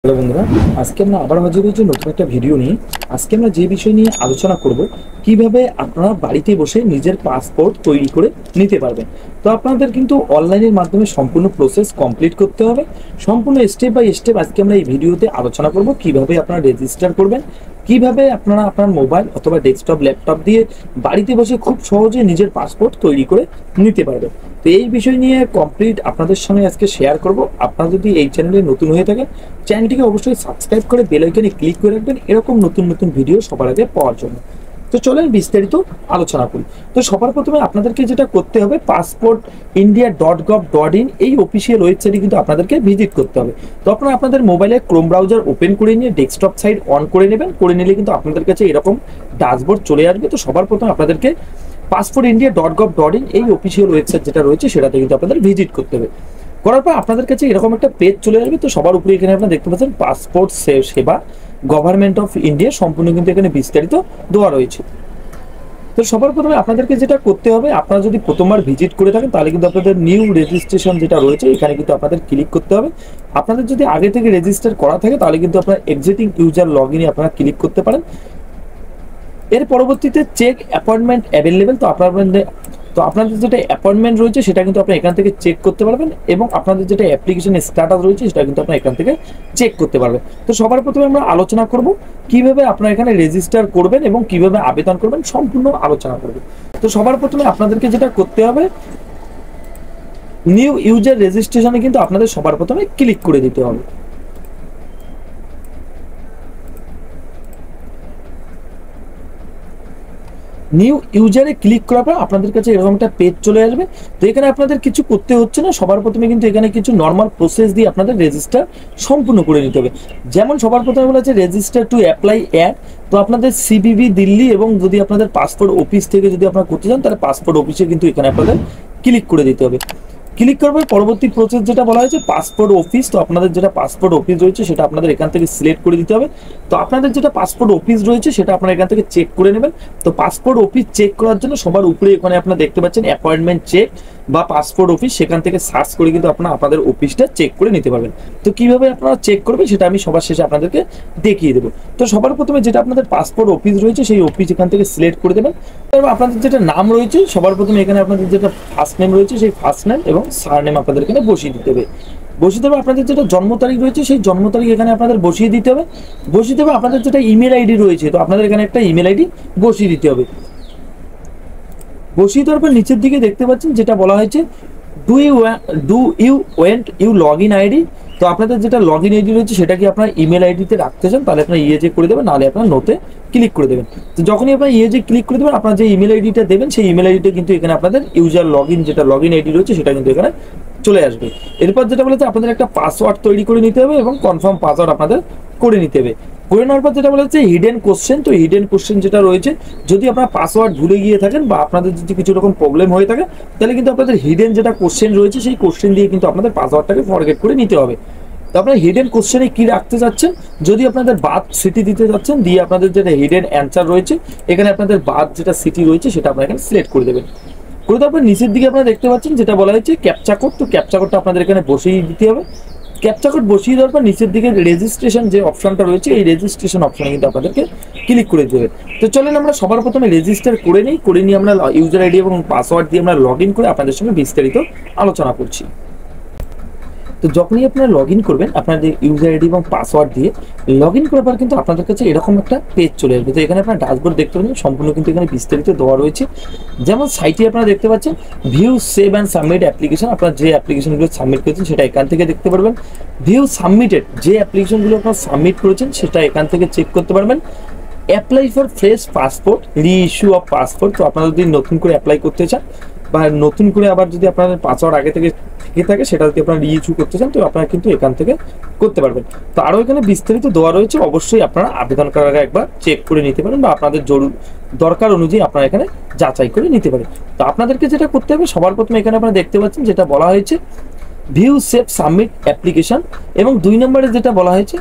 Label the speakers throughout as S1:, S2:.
S1: Hello বন্ধুরা, আজকে আমরা আবার হাজির হয়েছি নতুন একটা ভিডিও নিয়ে। আজকে আমরা যে বিষয় নিয়ে আলোচনা করব, কিভাবে আপনারা বাড়িতে বসে নিজের পাসপোর্ট তৈরি করে নিতে পারবেন। তো আপনাদের কিন্তু অনলাইনের মাধ্যমে সম্পূর্ণ প্রসেস কমপ্লিট করতে হবে। সম্পূর্ণ স্টেপ বাই স্টেপ আজকে আমরা এই ভিডিওতে আলোচনা করব, কিভাবে আপনারা রেজিস্টার করবেন, কিভাবে আপনারা আপনার মোবাইল অথবা ডেস্কটপ ল্যাপটপ দিয়ে বাড়িতে বসে খুব সহজে নিজের পাসপোর্ট তৈরি করে নিতে পারবেন। তো এই বিষয় নিয়ে কমপ্লিট আপনাদের সঙ্গে আজকে শেয়ার করব। আপনারা যদি এই চ্যানেলে নতুন হয়ে থাকেন, চ্যানেলটিকে অবশ্যই সাবস্ক্রাইব করে বেল আইকনে ক্লিক করে রাখবেন এরকম নতুন নতুন ভিডিও সবার আগে পাওয়ার জন্য। তো চলেন বিস্তারিত আলোচনা করি। তো সবার প্রথমে আপনাদেরকে যেটা করতে হবে, passportindia.gov.in এই অফিসিয়াল ওয়েবসাইটে কিন্তু আপনাদেরকে ভিজিট করতে হবে। তো আপনারা আপনাদের মোবাইলে ক্রোম ব্রাউজার ওপেন করে নিয়ে ডেস্কটপ সাইট অন করে নেবেন। করে নিলে কিন্তু আপনাদের কাছে এরকম ড্যাশবোর্ড চলে আসবে। তো সবার প্রথমে আপনাদেরকে passportindia.gov.in এই অফিসিয়াল ওয়েবসাইট যেটা রয়েছে সেটাতে কিন্তু আপনাদের ভিজিট করতে হবে। করার পর আপনাদের কাছে এরকম একটা পেজ চলে আসবে। তো সবার উপরে এখানে আপনারা দেখতে পাচ্ছেন পাসপোর্ট সেবা গভর্নমেন্ট অফ ইন্ডিয়া, সম্পূর্ণ কিন্তু এখানে বিস্তারিত দেওয়া রয়েছে। তো সবার প্রথমে আপনাদেরকে যেটা করতে হবে, আপনারা যদি প্রথমবার ভিজিট করে থাকেন তাহলে কিন্তু আপনাদের নিউ রেজিস্ট্রেশন যেটা রয়েছে এখানে কিন্তু আপনাদের ক্লিক করতে হবে। আপনাদের যদি আগে থেকে রেজিস্টার করা থাকে তাহলে কিন্তু আপনারা এক্সিস্টিং ইউজার লগ ইনে আপনারা ক্লিক করতে পারেন। এর পরবর্তীতে চেক অ্যাপয়েন্টমেন্ট অ্যাভেলেবেল। তো আপনাদের যেটা অ্যাপয়েন্টমেন্ট রয়েছে সেটা কিন্তু আপনি এখান থেকে চেক করতে পারবেন, এবং আপনাদের যেটা অ্যাপ্লিকেশন স্ট্যাটাস রয়েছে সেটা কিন্তু আপনি এখান থেকে চেক করতে পারবেন। তো সবার প্রথমে আমরা আলোচনা করব কিভাবে আপনারা এখানে রেজিস্টার করবেন এবং কিভাবে আবেদন করবেন, সম্পূর্ণ আলোচনা করব। তো সবার প্রথমে আপনাদেরকে যেটা করতে হবে, নিউ ইউজার রেজিস্ট্রেশনে কিন্তু আপনাদের সবার প্রথমে ক্লিক করে দিতে হবে। নিউ ইউজারে ক্লিক করার পর আপনাদের কাছে এরকম একটা পেজ চলে আসবে। তো এখানে আপনাদের কিছু করতে হচ্ছে না, সবার প্রথমে কিন্তু এখানে কিছু নর্মাল প্রসেস দিয়ে আপনাদের রেজিস্টার সম্পূর্ণ করে নিতে হবে। যেমন সবার প্রথমে বলা আছে রেজিস্টার টু অ্যাপ্লাই অ্যাড। তো আপনাদের সিবিবি দিল্লি এবং যদি আপনাদের পাসপোর্ট অফিস থেকে যদি আপনারা করতে চান তাহলে পাসপোর্ট অফিসে কিন্তু এখানে আপনাদের ক্লিক করে দিতে হবে। ক্লিক করবে পরবর্তী প্রসেস যেটা বলা হয়েছে পাসপোর্ট অফিস। তো আপনাদের যেটা পাসপোর্ট অফিস রয়েছে সেটা আপনাদের এখান থেকে সিলেক্ট করে দিতে হবে। তো আপনাদের যেটা পাসপোর্ট অফিস রয়েছে সেটা আপনারা এখান থেকে চেক করে নেবেন। তো পাসপোর্ট অফিস চেক করার জন্য সবার উপরে এখানে আপনারা দেখতে পাচ্ছেন অ্যাপয়েন্টমেন্ট চেক বা পাসপোর্ট অফিস, সেখান থেকে সার্চ করে কিন্তু আপনারা আপনাদের অফিসটা চেক করে নিতে পারবেন। তো কিভাবে আপনারা চেক করবেন সেটা আমি সবার শেষে আপনাদেরকে দেখিয়ে দেবো। তো সবার প্রথমে যেটা আপনাদের পাসপোর্ট অফিস রয়েছে সেই অফিস এখান থেকে সিলেক্ট করে দেবেন। তারপর আপনাদের যেটা নাম রয়েছে সবার প্রথমে এখানে আপনাদের যেটা ফার্স্ট নেম রয়েছে সেই ফার্স্ট নেম এবং সারনেম আপনাদের এখানে বসিয়ে দিতে হবে। বসিয়ে দেবে আপনাদের যেটা জন্ম তারিখ রয়েছে সেই জন্ম তারিখ এখানে আপনাদের বসিয়ে দিতে হবে। বসিয়ে দেবে আপনাদের যেটা ইমেল আইডি রয়েছে, তো আপনাদের এখানে একটা ইমেল আইডি বসিয়ে দিতে হবে। বসিয়ে দেওয়ার পর নিচের দিকে দেখতে পাচ্ছেন যেটা বলা হয়েছে do you went you log in ID. তো আপনাদের যেটা লগ ইন আইডি রয়েছে সেটা কি আপনার ইমেল আইডিতে রাখতে চান তাহলে আপনার ইএজে করে দেবেন, নাহলে আপনার নোতে ক্লিক করে দেবেন। তো যখনই আপনার ইএজে ক্লিক করে দেবেন আপনার যে ইমেল আইডিটা দেবেন সেই ইমেল আইডিটা কিন্তু এখানে আপনাদের ইউজার লগ ইন যেটা লগ ইন আইডি রয়েছে সেটা কিন্তু এখানে চলে আসবে। এরপর যেটা বলেছে আপনাদের একটা পাসওয়ার্ড তৈরি করে নিতে হবে এবং কনফার্ম পাসওয়ার্ড আপনাদের করে নিতে হবে। করে নেওয়ার পর যেটা বলেছে হিডেন কোশ্চেন। তো হিডেন কোশ্চেন যেটা রয়েছে, যদি আপনারা পাসওয়ার্ড ভুলে গিয়ে থাকেন বা আপনাদের যদি কিছু রকম প্রবলেম হয়ে থাকে তাহলে কিন্তু আপনাদের হিডেন যেটা কোশ্চেন রয়েছে সেই কোশ্চেন দিয়ে কিন্তু আপনাদের পাসওয়ার্ডটাকে ফরগেট করে নিতে হবে। তো আপনারা হিডেন কোশ্চেনে কি রাখতে চাচ্ছেন, যদি আপনাদের বার্থ সিটি দিতে যাচ্ছেন দিয়ে আপনাদের যেটা হিডেন অ্যান্সার রয়েছে এখানে আপনাদের বার্থ যেটা সিটি রয়েছে সেটা আপনারা এখানে সিলেক্ট করে দেবেন। করে তারপর নিচের দিকে আপনারা দেখতে পাচ্ছেন যেটা বলা হয়েছে ক্যাপচা কোড। তো ক্যাপচা কোডটা আপনাদের এখানে বসিয়ে দিতে হবে। ক্যাপচা কোড বসিয়ে দেওয়ার পর নিচের দিকে রেজিস্ট্রেশন যে অপশনটা রয়েছে এই রেজিস্ট্রেশন অপশনে কিন্তু আপনাদেরকে ক্লিক করে দেবে। তো চলেন আমরা সবার প্রথমে রেজিস্টার করে নিই আমরা ইউজার আইডি এবং পাসওয়ার্ড দিয়ে আমরা লগ ইন করে আপনাদের সঙ্গে বিস্তারিত আলোচনা করছি। তো যখনই আপনারা লগ ইন করবেন আপনাদের ইউজার আইডি এবং পাসওয়ার্ড দিয়ে লগ ইন করার পর কিন্তু আপনাদের কাছে এরকম একটা পেজ চলে আসবে। তো এখানে আপনার ড্যাশবোর্ড দেখতে পাচ্ছেন, সম্পূর্ণ কিন্তু এখানে বিস্তারিত দেওয়া রয়েছে। যেমন সাইটে আপনারা দেখতে পাচ্ছেন view save and submit application, আপনারা যে অ্যাপ্লিকেশনগুলো সাবমিট করেছেন সেটা এখান থেকে দেখতে পারবেন। ভিউ সাবমিটেড, যে অ্যাপ্লিকেশনগুলো আপনারা সাবমিট করেছেন সেটা এখান থেকে চেক করতে পারবেন। অ্যাপ্লাই ফর ফ্রেশ পাসপোর্ট, রি ইস্যু অফ পাসপোর্ট। তো আপনারা যদি নতুন করে অ্যাপ্লাই করতে চান বা নতুন করে আবার যদি আপনাদের পাসওয়ার্ড আগে থেকে থেকে থাকে সেটা যদি আপনারা রি ইস্যু করতে চান তো আপনারা কিন্তু এখান থেকে করতে পারবেন। তো আরও এখানে বিস্তারিত দেওয়া রয়েছে, অবশ্যই আপনারা আবেদন করার আগে একবার চেক করে নিতে পারেন বা আপনাদের দরকার অনুযায়ী আপনারা এখানে যাচাই করে নিতে পারেন। তো আপনাদেরকে যেটা করতে হবে সবার প্রথমে এখানে আপনারা দেখতে পাচ্ছেন যেটা বলা হয়েছে ভিউ সেভ সাবমিট অ্যাপ্লিকেশন, এবং 2 নম্বরে যেটা বলা হয়েছে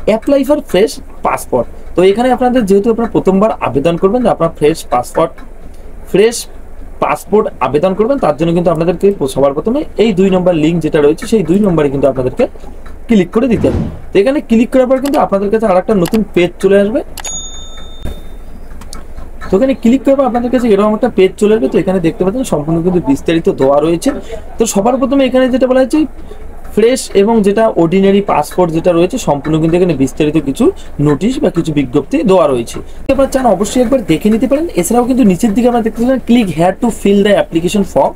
S1: অ্যাপ্লাই ফর ফ্রেশ পাসপোর্ট। তো এখানে আপনাদের যেহেতু আপনারা প্রথমবার আবেদন করবেন যে আপনার ফ্রেশ পাসপোর্ট আবেদন করবেন তার জন্য কিন্তু আপনাদেরকে সবার প্রথমে এই 2 নম্বর লিঙ্ক যেটা রয়েছে সেই 2 নম্বরে কিন্তু আপনাদেরকে ক্লিক করে দিতে হবে। তো এখানে ক্লিক করার পর কিন্তু আপনাদের কাছে আরেকটা নতুন পেজ চলে আসবে। তো এখানে ক্লিক করার পর আপনাদের কাছে এরকম একটা পেজ চলে আসবে। তো এখানে দেখতে পাচ্ছেন সম্পূর্ণ কিন্তু বিস্তারিত দেওয়া রয়েছে। তো সবার প্রথমে এখানে যেটা বলা হয়েছে ফ্রেশ এবং যেটা অর্ডিনারি পাসপোর্ট যেটা রয়েছে সম্পূর্ণ কিন্তু এখানে বিস্তারিত কিছু নোটিশ বা কিছু বিজ্ঞপ্তি দেওয়া রয়েছে। আপনারা চান অবশ্যই একবার দেখে নিতে পারেন। এছাড়াও কিন্তু নিচের দিকে আপনারা দেখতে পাচ্ছেন click here to fill the application form.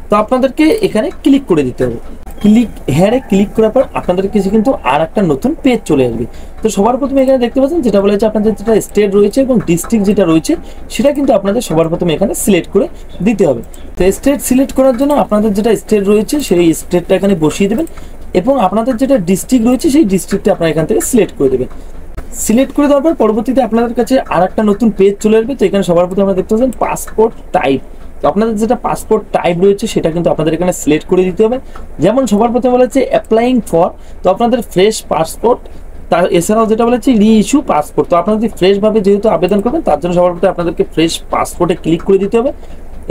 S1: তো আপনাদেরকে এখানে ক্লিক করে দিতে হবে। ক্লিক হেয়ারে ক্লিক করার পর আপনাদের কাছে কিন্তু আর একটা নতুন পেজ চলে আসবে। তো সবার প্রথমে এখানে দেখতে পাচ্ছেন যেটা বলা হচ্ছে আপনাদের যেটা স্টেট রয়েছে এবং ডিস্ট্রিক্ট যেটা রয়েছে সেটা কিন্তু আপনাদের সবার প্রথমে এখানে সিলেক্ট করে দিতে হবে। তো স্টেট সিলেক্ট করার জন্য আপনাদের যেটা স্টেট রয়েছে সেই স্টেটটা এখানে বসিয়ে দেবেন এবং আপনাদের যেটা ডিস্ট্রিক্ট রয়েছে সেই ডিস্ট্রিক্টটা আপনারা এখান থেকে সিলেক্ট করে দেবেন। সিলেক্ট করে দেওয়ার পর পরবর্তীতে আপনাদের কাছে আর একটা নতুন পেজ চলে আসবে। তো এখানে সবার প্রথমে আমরা দেখতে পাচ্ছেন পাসপোর্ট টাইপ। তো আপনাদের যেটা পাসপোর্ট টাইপ রয়েছে সেটা কিন্তু আপনাদের এখানে সিলেক্ট করে দিতে হবে। যেমন সবার প্রথমে বলা হচ্ছে অ্যাপ্লাইং ফর, তো আপনাদের ফ্রেশ পাসপোর্ট। তার এছাড়াও যেটা বলা হচ্ছে রি ইস্যু পাসপোর্ট। তো আপনারা যদি ফ্রেশভাবে যেহেতু আবেদন করবেন তার জন্য সবার প্রথমে আপনাদেরকে ফ্রেশ পাসপোর্টে ক্লিক করে দিতে হবে।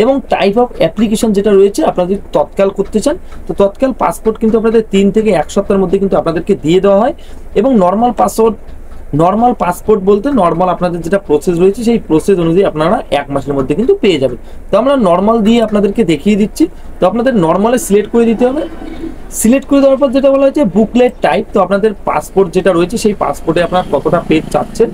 S1: এবং টাইপ অফ অ্যাপ্লিকেশন যেটা রয়েছে আপনারা যদি তৎকাল করতে চান তো তৎকাল পাসপোর্ট কিন্তু আপনাদের 3 থেকে 1 সপ্তাহের মধ্যে কিন্তু আপনাদেরকে দিয়ে দেওয়া হয়। এবং নর্মাল পাসপোর্ট বলতে নর্মাল আপনাদের যেটা প্রসেস রয়েছে সেই প্রসেস অনুযায়ী আপনারা 1 মাসের মধ্যে কিন্তু পেয়ে যাবেন। তো আমরা নর্মাল দিয়ে আপনাদেরকে দেখিয়ে দিচ্ছি। তো আপনাদের নর্মালে সিলেক্ট করে দিতে হবে। সিলেক্ট করে দেওয়ার পর যেটা বলা হয়েছে বুকলেট টাইপ। তো আপনাদের পাসপোর্ট যেটা রয়েছে সেই পাসপোর্টে আপনারা কতটা পেজ চাচ্ছেন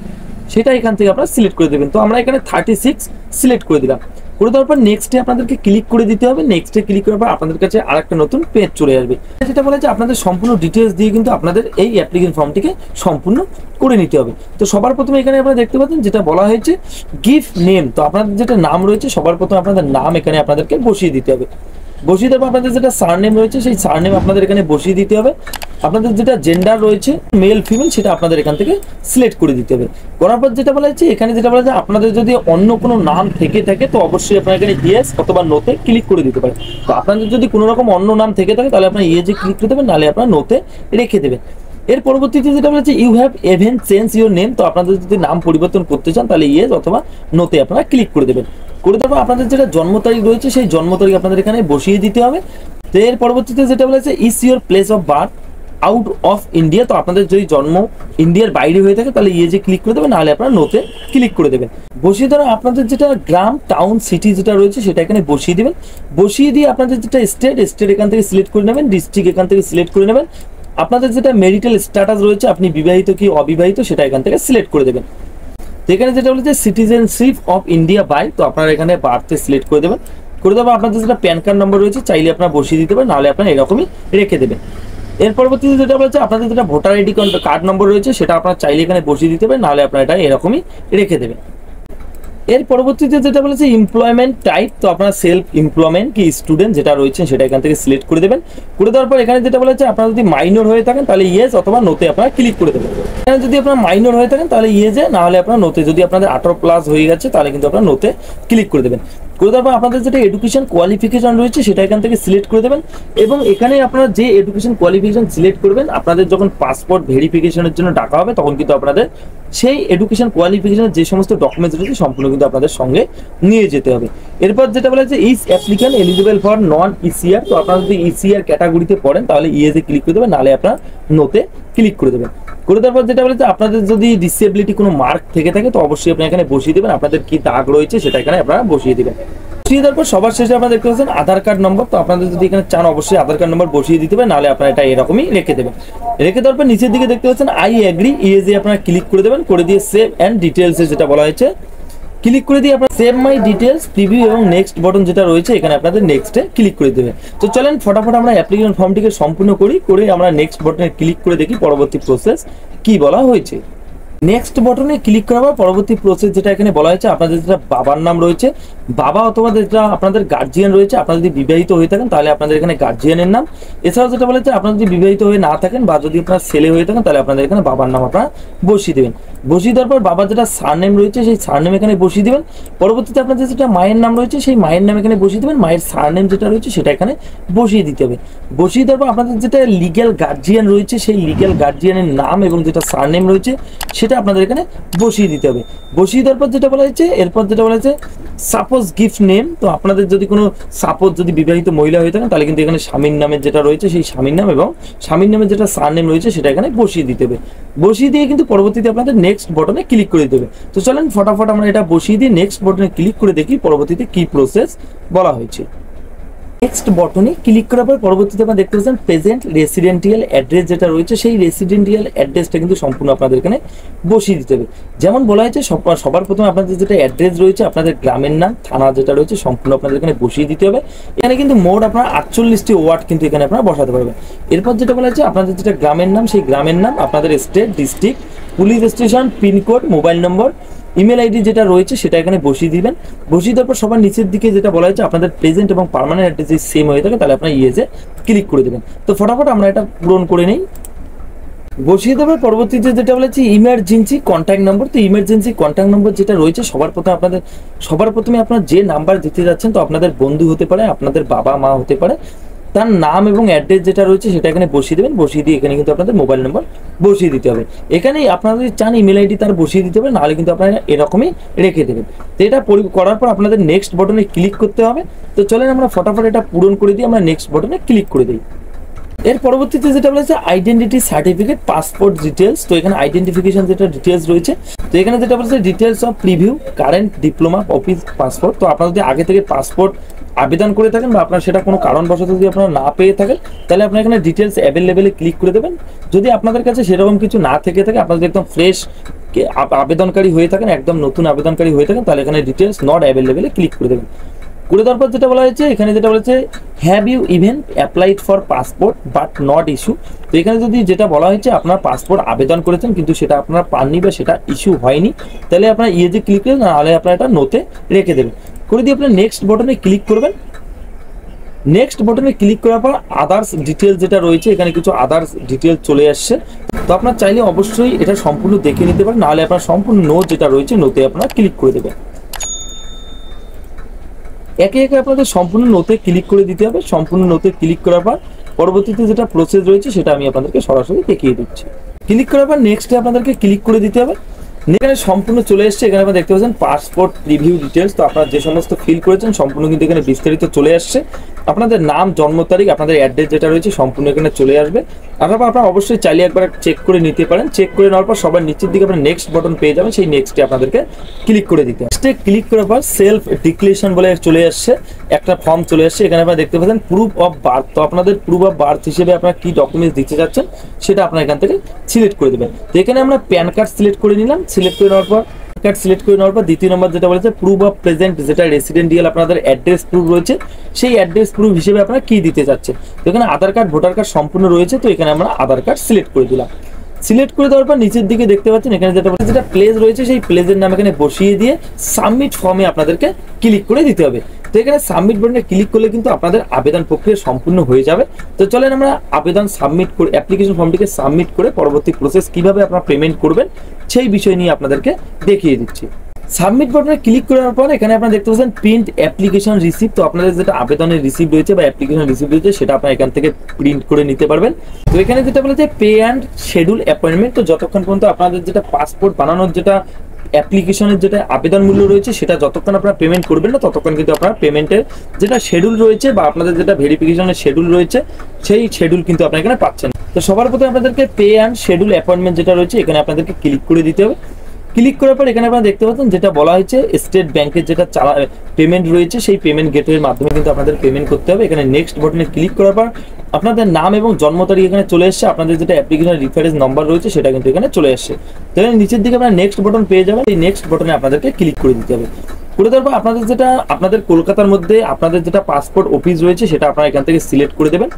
S1: সেটা এখান থেকে আপনারা সিলেক্ট করে দেবেন। তো আমরা এখানে 36 সিলেক্ট করে দিলাম। করে দেওয়ার পর নেক্সটে আপনাদেরকে ক্লিক করে দিতে হবে। নেক্সটে ক্লিক করার পর আপনাদের কাছে আরেকটা নতুন পেজ চলে আসবে। যেটা বলা হচ্ছে আপনাদের সম্পূর্ণ ডিটেলস দিয়ে কিন্তু আপনাদের এই অ্যাপ্লিকেশন ফর্মটিকে সম্পূর্ণ করে নিতে হবে। তো সবার প্রথমে এখানে আপনারা দেখতে পাচ্ছেন যেটা বলা হয়েছে গিভ নেম। তো আপনাদের যেটা নাম রয়েছে সবার প্রথমে আপনাদের নাম এখানে আপনাদেরকে বসিয়ে দিতে হবে। বসিয়ে দেওয়ার পর আপনাদের যেটা সারনেম রয়েছে সেই সারনেম আপনাদের এখানে বসিয়ে দিতে হবে। আপনাদের যেটা জেন্ডার রয়েছে মেল ফিমেল সেটা আপনাদের এখান থেকে সিলেক্ট করে দিতে হবে। করার পর যেটা বলা হচ্ছে এখানে যেটা বলা হচ্ছে আপনাদের যদি অন্য কোনো নাম থেকে থাকে তো অবশ্যই আপনারা এখানে ইয়েস অথবা নোতে ক্লিক করে দিতে পারেন। তো আপনাদের যদি কোনো রকম অন্য নাম থেকে থাকে তাহলে আপনারা ইয়েজে ক্লিক করে দেবেন, নাহলে আপনারা নোতে রেখে দেবেন। এর পরবর্তীতে যেটা বলা হচ্ছে you have even change your name. তো আপনাদের যদি নাম পরিবর্তন করতে চান তাহলে ইয়েস অথবা নোতে আপনারা ক্লিক করে দেবেন। করে দেওয়ার পর আপনাদের যেটা জন্ম তারিখ রয়েছে সেই জন্ম তারিখ আপনাদের এখানে বসিয়ে দিতে হবে। তো এর পরবর্তীতে যেটা বলা হচ্ছে is your place of birth out of India. তো আপনাদের যদি জন্ম ইন্ডিয়ার বাইরে হয়ে থাকে তাহলে ইয়ে যে ক্লিক করে দেবেন, নাহলে আপনারা নোতে ক্লিক করে দেবেন। বসিয়ে দেওয়া আপনাদের যেটা গ্রাম টাউন সিটি যেটা রয়েছে সেটা এখানে বসিয়ে দেবেন। বসিয়ে দিয়ে আপনাদের যেটা স্টেট এখান থেকে সিলেক্ট করে নেবেন, ডিস্ট্রিক্ট এখান থেকে সিলেক্ট করে নেবেন। আপনাদের যেটা মেরিটাল স্ট্যাটাস রয়েছে আপনি বিবাহিত কি অবিবাহিত সেটা এখান থেকে সিলেক্ট করে দেবেন। তো এখানে যেটা বলেছে সিটিজেনশিপ অফ ইন্ডিয়া বাই। তো আপনারা এখানে বার্থে সিলেক্ট করে দেবেন। করে দেবো আপনাদের যেটা প্যান কার্ড নম্বর রয়েছে চাইলে আপনারা বসিয়ে দিতে পারেন, নাহলে আপনারা এরকমই রেখে দেবেন। এর পরবর্তীতে যেটা বলেছে আপনাদের যেটা ভোটার আইডি কার্ড নম্বর রয়েছে সেটা আপনারা চাইলে এখানে বসিয়ে দিতে পারেন, নাহলে আপনারা এটা এরকমই রেখে দেবেন। এর পরবর্তীতে যেটা বলেছে এমপ্লয়মেন্ট টাইপ। তো আপনারা সেলফ এমপ্লয়মেন্ট কি স্টুডেন্ট যেটা রয়েছে সেটা এখান থেকে সিলেক্ট করে দেবেন। করে দেওয়ার পর এখানে যেটা বলেছে আপনারা যদি মাইনর হয়ে থাকেন তাহলে ইয়েস অথবা নোতে আপনারা ক্লিক করে দেবেন। এখানে যদি আপনারা মাইনর হয়ে থাকেন তাহলে ইয়েজে, না হলে আপনারা নোতে। যদি আপনাদের 18+ হয়ে গেছে তাহলে কিন্তু আপনারা নোতে ক্লিক করে দেবেন। করে দেওয়ার পর আপনাদের যেটা এডুকেশন কোয়ালিফিকেশন রয়েছে সেটা এখান থেকে সিলেক্ট করে দেবেন। এবং এখানে আপনারা যে এডুকেশন কোয়ালিফিকেশন সিলেক্ট করবেন আপনাদের যখন পাসপোর্ট ভেরিফিকেশনের জন্য ডাকা হবে তখন কিন্তু আপনাদের সেই এডুকেশন কোয়ালিফিকেশনের যে সমস্ত ডকুমেন্টস রয়েছে সম্পূর্ণ কিন্তু আপনাদের সঙ্গে নিয়ে যেতে হবে। এরপর যেটা বলা হচ্ছে is applicant eligible for non ECR. তো আপনারা যদি ইসিআর ক্যাটাগরিতে পড়েন তাহলে ইএসএ ক্লিক করে দেবেন, নাহলে আপনারা নোতে ক্লিক করে দেবেন। করে দেওয়ার পর যেটা বলেছে আপনাদের যদি ডিসেবিলিটি কোনো মার্ক থেকে থাকে তো অবশ্যই আপনি এখানে বসিয়ে দেবেন। আপনাদের কি দাগ রয়েছে সেটা এখানে আপনারা বসিয়ে দেবেন। বসিয়ে দেওয়ার পর সবার শেষে আপনারা দেখতে পাচ্ছেন আধার কার্ড নম্বর। তো আপনাদের যদি এখানে চান অবশ্যই আধার কার্ড নম্বর বসিয়ে দিতে হবে, নাহলে আপনারা এটা এরকমই রেখে দেবেন। রেখে দেওয়ার পর নিচের দিকে দেখতে পাচ্ছেন আই এগ্রি ইএসএ আপনারা ক্লিক করে দেবেন। করে দিয়ে সেভ অ্যান্ড ডিটেলসে যেটা বলা হয়েছে ক্লিক করে দিয়ে আপনারা সেভ মাই ডিটেলস প্রিভিউ এবং নেক্সট বাটন যেটা রয়েছে এখানে আপনাদের নেক্সটে ক্লিক করে দেবেন। তো চলেন ফটাফট আমরা অ্যাপ্লিকেশন ফর্মটিকে সম্পূর্ণ করে আমরা নেক্সট বাটনে ক্লিক করে দেখি পরবর্তী প্রসেস কি বলা হয়েছে। নেক্সট বাটনে ক্লিক করার পর পরবর্তী প্রসেস যেটা এখানে বলা হয়েছে আপনাদের যেটা বাবার নাম রয়েছে বাবা অথবা যেটা আপনাদের গার্জিয়ান রয়েছে, আপনারা যদি বিবাহিত হয়ে থাকেন তাহলে আপনাদের এখানে গার্জিয়ানের নাম। এছাড়াও যেটা বলা হচ্ছে আপনারা যদি বিবাহিত হয়ে না থাকেন বা যদি আপনার ছেলে হয়ে থাকেন তাহলে আপনাদের এখানে বাবার নাম আপনারা বসিয়ে দেবেন। বসিয়ে দেওয়ার পর বাবার যেটা সারনেম রয়েছে সেই সারনেম এখানে বসিয়ে দেবেন। পরবর্তীতে আপনাদের যেটা মায়ের নাম রয়েছে সেই মায়ের নাম এখানে বসিয়ে দেবেন। মায়ের সারনেম যেটা রয়েছে সেটা এখানে বসিয়ে দিতে হবে। বসিয়ে দেওয়ার পর আপনাদের যেটা লিগ্যাল গার্জিয়ান রয়েছে সেই লিগ্যাল গার্জিয়ানের নাম এবং যেটা সারনেম রয়েছে সেটা আপনাদের এখানে বসিয়ে দিতে হবে। বসিয়ে দেওয়ার পর যেটা বলা হয়েছে এরপর যেটা বলা হয়েছে সাপোর্ট সাপোজ গিফট নেম, তো আপনাদের যদি কোনো সাপোজ যদি বিবাহিত মহিলা হয়ে থাকেন তাহলে কিন্তু এখানে স্বামীর নামের যেটা রয়েছে সেই স্বামীর নাম এবং স্বামীর নামের যেটা সার নেম রয়েছে সেটা এখানে বসিয়ে দিতে হবে। বসিয়ে দিয়ে কিন্তু পরবর্তীতে আপনাদের নেক্সট বটনে ক্লিক করে দিতে হবে। তো চলেন ফটাফট আমরা এটা বসিয়ে দিয়ে নেক্সট বটনে ক্লিক করে দেখি পরবর্তীতে কি প্রসেস বলা হয়েছে। নেক্সট বটনে ক্লিক করার পর পরবর্তীতে আপনারা দেখতে পাচ্ছেন প্রেজেন্ট রেসিডেন্টিয়াল অ্যাড্রেস যেটা রয়েছে সেই রেসিডেন্টিয়াল অ্যাড্রেসটা কিন্তু সম্পূর্ণ আপনাদের এখানে বসিয়ে দিতে হবে। যেমন বলা হয়েছে সবার প্রথমে আপনাদের যেটা অ্যাড্রেস রয়েছে আপনাদের গ্রামের নাম থানা যেটা রয়েছে সম্পূর্ণ আপনাদের এখানে বসিয়ে দিতে হবে। এখানে কিন্তু মোট আপনারা 48টি ওয়ার্ড কিন্তু এখানে আপনারা বসাতে পারবেন। এরপর যেটা বলা হয়েছে আপনাদের যেটা গ্রামের নাম সেই গ্রামের নাম, আপনাদের state, district, police station, pincode, mobile number, email ID যেটা রয়েছে সেটা এখানে বসিয়ে দিবেন। বসিয়ে দেওয়ার পর সবার নিচের দিকে যেটা বলা হয়েছে আপনাদের প্রেজেন্ট এবং পার্মানেন্ট অ্যাড্রেস যদি সেম হয়ে থাকে তাহলে আপনার ইয়েজে ক্লিক করে দেবেন। তো ফটাফট আমরা এটা পূরণ করে নিই। বসিয়ে দেওয়ার পরবর্তীতে যেটা বলেছি ইমার্জেন্সি কন্ট্যাক্ট নম্বর, তো ইমার্জেন্সি কন্ট্যাক্ট নম্বর যেটা রয়েছে সবার প্রথমে আপনার যে নাম্বার দিতে যাচ্ছেন, তো আপনাদের বন্ধু হতে পারে, আপনাদের বাবা মা হতে পারে, তার নাম এবং অ্যাড্রেস যেটা রয়েছে সেটা এখানে বসিয়ে দেবেন। বসিয়ে দিয়ে এখানে কিন্তু আপনাদের মোবাইল নম্বর বসিয়ে দিতে হবে। এখানে আপনারা যদি চান ইমেল আইডি তার বসিয়ে দিতে হবে, নাহলে কিন্তু আপনারা এরকমই রেখে দেবেন। তো এটা করার পর আপনাদের নেক্সট বটনে ক্লিক করতে হবে। তো চলেন আমরা ফটাফট এটা পূরণ করে দিই, আমরা নেক্সট বটনে ক্লিক করে দিই। এর পরবর্তীতে যেটা বলেছে আইডেন্টিটি সার্টিফিকেট, পাসপোর্ট ডিটেলস, তো এখানে আইডেন্টিফিকেশন যেটা ডিটেলস রয়েছে, তো এখানে যেটা বলেছে details of preview current diploma office passport, তো আপনারা যদি আগে থেকে পাসপোর্ট আবেদন করে থাকেন বা আপনার সেটা কোনো কারণবশত যদি আপনারা না পেয়ে থাকেন তাহলে আপনারা এখানে ডিটেলস অ্যাভেলেবেলে ক্লিক করে দেবেন। যদি আপনাদের কাছে সেরকম কিছু না থেকে থাকে, আপনাদের একদম ফ্রেশ আবেদনকারী হয়ে থাকেন, একদম নতুন আবেদনকারী হয়ে থাকেন, তাহলে এখানে ডিটেলস নট অ্যাভেলেবেলে ক্লিক করে দেবেন। করে দেওয়ার পর যেটা বলা হয়েছে এখানে যেটা বলেছে have you even applied for passport but not issue, তো এখানে যদি যেটা বলা হয়েছে আপনার পাসপোর্ট আবেদন করেছেন কিন্তু সেটা আপনারা পাননি বা সেটা ইস্যু হয়নি, তাহলে আপনারা ইয়েতে ক্লিক করে নাহলে আপনারা এটা নোতে রেখে দেবেন। করে দিয়ে আপনার নেক্সট বটনে ক্লিক করবেন। নেক্সট বটনে ক্লিক করার পর আদার্স ডিটেলস যেটা রয়েছে এখানে কিছু আদার্স ডিটেলস চলে আসছে, তো আপনার চাইলে অবশ্যই এটা সম্পূর্ণ দেখে নিতে পারেন, নাহলে আপনার সম্পূর্ণ নো যেটা রয়েছে নোতে আপনারা ক্লিক করে দেবেন। একে একে আপনাদের সম্পূর্ণ নোতে ক্লিক করে দিতে হবে। সম্পূর্ণ নোতে ক্লিক করার পর পরবর্তীতে যেটা প্রসেস রয়েছে সেটা আমি আপনাদেরকে সরাসরি দেখিয়ে দিচ্ছি। ক্লিক করার পর নেক্সটে আপনাদেরকে ক্লিক করে দিতে হবে। এখানে সম্পূর্ণ চলে এসছে, এখানে আপনারা দেখতে পাচ্ছেন পাসপোর্ট রিভিউ ডিটেলস, তো আপনারা যে সমস্ত ফিল করেছেন সম্পূর্ণ কিন্তু এখানে বিস্তারিত চলে আসছে। আপনাদের নাম, জন্ম তারিখ, আপনাদের অ্যাড্রেস যেটা রয়েছে সম্পূর্ণ এখানে চলে আসবে। আপনারা অবশ্যই চাইলে একবার চেক করে নিতে পারেন। চেক করে নেওয়ার পর সবার নিচের দিকে আপনারা নেক্সট বটন পেয়ে যাবেন, সেই নেক্সটে আপনাদেরকে ক্লিক করে দিতে হবে। নেক্সটে ক্লিক করার পর সেলফ ডিক্লারেশন বলে চলে আসছে, একটা ফর্ম চলে আসছে। এখানে আপনারা দেখতে পাচ্ছেন প্রুফ অফ বার্থ, তো আপনাদের প্রুফ অফ বার্থ হিসেবে আপনারা কি ডকুমেন্টস দিতে যাচ্ছেন সেটা আপনারা এখান থেকে সিলেক্ট করে দেবেন। তো এখানে আমরা প্যান কার্ড সিলেক্ট করে নিলাম। সিলেক্ট করে নেওয়ার পর দ্বিতীয় নম্বর যেটা বলেছে প্রুফ অফ প্রেজেন্ট, যেটা রেসিডেন্টিয়াল আপনাদের অ্যাড্রেস প্রুফ রয়েছে সেই অ্যাড্রেস প্রুফ হিসেবে আপনারা কি দিতে যাচ্ছেন। তো এখানে আধার কার্ড, ভোটার কার্ড সম্পূর্ণ রয়েছে, তো এখানে আমরা আধার কার্ড সিলেক্ট করে দিলাম। সিলেক্ট করে দেওয়ার পর নিচের দিকে দেখতে পাচ্ছেন এখানে যেটা প্লেস রয়েছে সেই প্লেসের নাম এখানে বসিয়ে দিয়ে সাবমিট ফর্মে আপনাদেরকে ক্লিক করে দিতে হবে। তো এখানে সাবমিট বাটনে ক্লিক করলে কিন্তু আপনাদের আবেদন প্রক্রিয়া সম্পূর্ণ হয়ে যাবে। তো চলেন আমরা আবেদন সাবমিট করে অ্যাপ্লিকেশন ফর্মটিকে সাবমিট করে পরবর্তী প্রসেস কিভাবে আপনারা পেমেন্ট করবেন সেই বিষয় নিয়ে আপনাদেরকে দেখিয়ে দিচ্ছি। সাবমিট বাটনে ক্লিক করার পর এখানে আপনারা দেখতে পাচ্ছেন প্রিন্ট অ্যাপ্লিকেশন রিসিপ্ট, তো আপনাদের যেটা আবেদনের রিসিপ্ট রয়েছে বা অ্যাপ্লিকেশন রিসিপ্ট রয়েছে সেটা আপনারা এখান থেকে প্রিন্ট করে নিতে পারবেন। তো এখানে যেটা বলেছে পে অ্যান্ড শিডিউল অ্যাপয়েন্টমেন্ট, তো যতক্ষণ পর্যন্ত আপনাদের যেটা পাসপোর্ট বানানোর যেটা অ্যাপ্লিকেশনের যেটা আবেদন মূল্য রয়েছে সেটা যতক্ষণ আপনারা পেমেন্ট করবেন না ততক্ষণ কিন্তু আপনারা পেমেন্টের যেটা শিডিউল রয়েছে বা আপনাদের যেটা ভেরিফিকেশনের শিডিউল রয়েছে সেই শিডিউল কিন্তু আপনারা এখানে পাচ্ছেন। তো সবার প্রথমে আপনাদেরকে পে অ্যান্ড শিডিউল অ্যাপয়েন্টমেন্ট যেটা রয়েছে এখানে আপনাদেরকে ক্লিক করে দিতে হবে। ক্লিক করার পর এখানে আপনারা দেখতে পাচ্ছেন যেটা বলা হয়েছে স্টেট ব্যাংকের যেটা পেমেন্ট রয়েছে সেই পেমেন্ট গেটওয়ের মাধ্যমে কিন্তু আপনাদের পেমেন্ট করতে হবে। এখানে নেক্সট বাটনে ক্লিক করার পর আপনাদের নাম এবং জন্ম তারিখ এখানে চলে এসেছে, আপনাদের যেটা অ্যাপ্লিকেশন রেফারেন্স নাম্বার রয়েছে সেটা কিন্তু এখানে চলে আসছে। তো এখানে নিচের দিকে আপনারা নেক্সট বাটন পেয়ে যাবেন, এই নেক্সট বাটনে আপনাদেরকে ক্লিক করে দিতে হবে। করে দেওয়ার পর আপনাদের কলকাতার মধ্যে আপনাদের যেটা পাসপোর্ট অফিস রয়েছে সেটা আপনারা এখান থেকে সিলেক্ট করে দেবেন।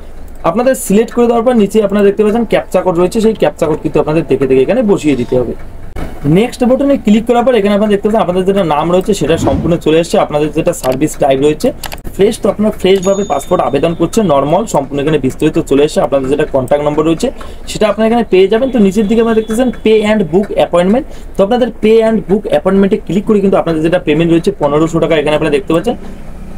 S1: আপনাদের সিলেক্ট করে দেওয়ার পর নিচে আপনারা দেখতে পাচ্ছেন ক্যাপচা কোড রয়েছে, সেই ক্যাপচা কোড কিন্তু আপনাদের দেখে এখানে বসিয়ে দিতে হবে। নেক্সট বাটনে ক্লিক করার পর এখানে আপনারা দেখতে পাচ্ছেন আপনাদের যেটা নাম রয়েছে সেটা সম্পূর্ণ চলে আসছে। আপনাদের যেটা সার্ভিস টাইপ রয়েছে ফ্রেশ, তো আপনারা ফ্রেশ ভাবে পাসপোর্ট আবেদন করছেন নর্মাল, সম্পূর্ণ এখানে বিস্তারিত চলে আসছে। আপনাদের যেটা কন্ট্যাক্ট নম্বর রয়েছে সেটা আপনারা এখানে পেয়ে যাবেন। তো নিচের দিকে আপনারা দেখতেছেন পে অ্যান্ড বুক অ্যাপয়েন্টমেন্ট, তো আপনাদের পে অ্যান্ড বুক অ্যাপয়েন্টমেন্টে ক্লিক করে কিন্তু আপনাদের যেটা পেমেন্ট রয়েছে 1500 টাকা এখানে আপনারা দেখতে পাচ্ছেন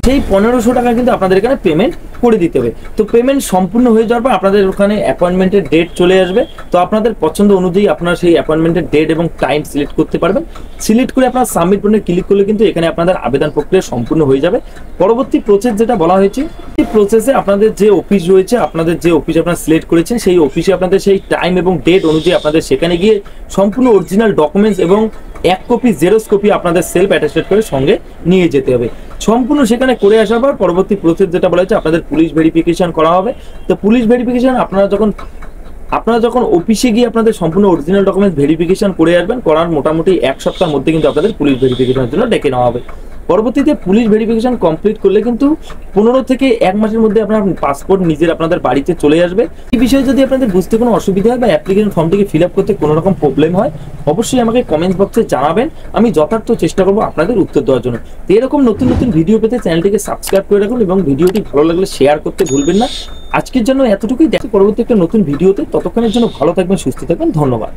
S1: সেই 1500 টাকা কিন্তু আপনাদের এখানে পেমেন্ট করে দিতে হবে। তো পেমেন্ট সম্পূর্ণ হয়ে যাওয়ার পর আপনাদের ওখানে অ্যাপয়েন্টমেন্টের ডেট চলে আসবে। তো আপনাদের পছন্দ অনুযায়ী আপনারা সেই অ্যাপয়েন্টমেন্টের ডেট এবং টাইম সিলেক্ট করতে পারবেন। সিলেক্ট করে আপনারা সাবমিট বাটনে ক্লিক করলে কিন্তু এখানে আপনাদের আবেদন প্রক্রিয়া সম্পূর্ণ হয়ে যাবে। পরবর্তী প্রসেস যেটা বলা হয়েছে, এই প্রসেসে আপনাদের যে অফিস রয়েছে, আপনাদের যে অফিস আপনারা সিলেক্ট করেছেন সেই অফিসে আপনাদের সেই টাইম এবং ডেট অনুযায়ী আপনাদের সেখানে গিয়ে সম্পূর্ণ অরিজিনাল ডকুমেন্টস এবং 1 কপি জেরক্স কপি আপনাদের সেলফ অ্যাটেস্টেড করে সঙ্গে নিয়ে যেতে হবে। সম্পূর্ণ সেখানে করে আসার পর পরবর্তী প্রসেস যেটা বলা হয়েছে, আপনাদের পুলিশ ভেরিফিকেশন করা হবে। তো পুলিশ ভেরিফিকেশন আপনারা যখন অফিসে গিয়ে আপনাদের সম্পূর্ণ অরিজিনাল ডকুমেন্টস ভেরিফিকেশন করে আসবেন, করার মোটামুটি 1 সপ্তাহের মধ্যে কিন্তু আপনাদের পুলিশ ভেরিফিকেশনের জন্য ডেকে নেওয়া হবে। পরবর্তীতে পুলিশ ভেরিফিকেশন কমপ্লিট করলে কিন্তু 15 থেকে 1 মাসের মধ্যে আপনার পাসপোর্ট নিজের আপনাদের বাড়িতে চলে আসবে। এই বিষয়ে যদি আপনাদের বুঝতে কোনো অসুবিধা হয় বা অ্যাপ্লিকেশন ফর্মটিকে ফিল আপ করতে কোনো রকম প্রবলেম হয়, অবশ্যই আমাকে কমেন্টস বক্সে জানাবেন। আমি যথার্থ চেষ্টা করবো আপনাদের উত্তর দেওয়ার জন্য। তো এরকম নতুন নতুন ভিডিও পেতে চ্যানেলটিকে সাবস্ক্রাইব করে রাখুন এবং ভিডিওটি ভালো লাগলে শেয়ার করতে ভুলবেন না। আজকের জন্য এতটুকুই, দেখা পরবর্তী একটা নতুন ভিডিওতে। ততক্ষণের জন্য ভালো থাকবেন, সুস্থ থাকবেন, ধন্যবাদ।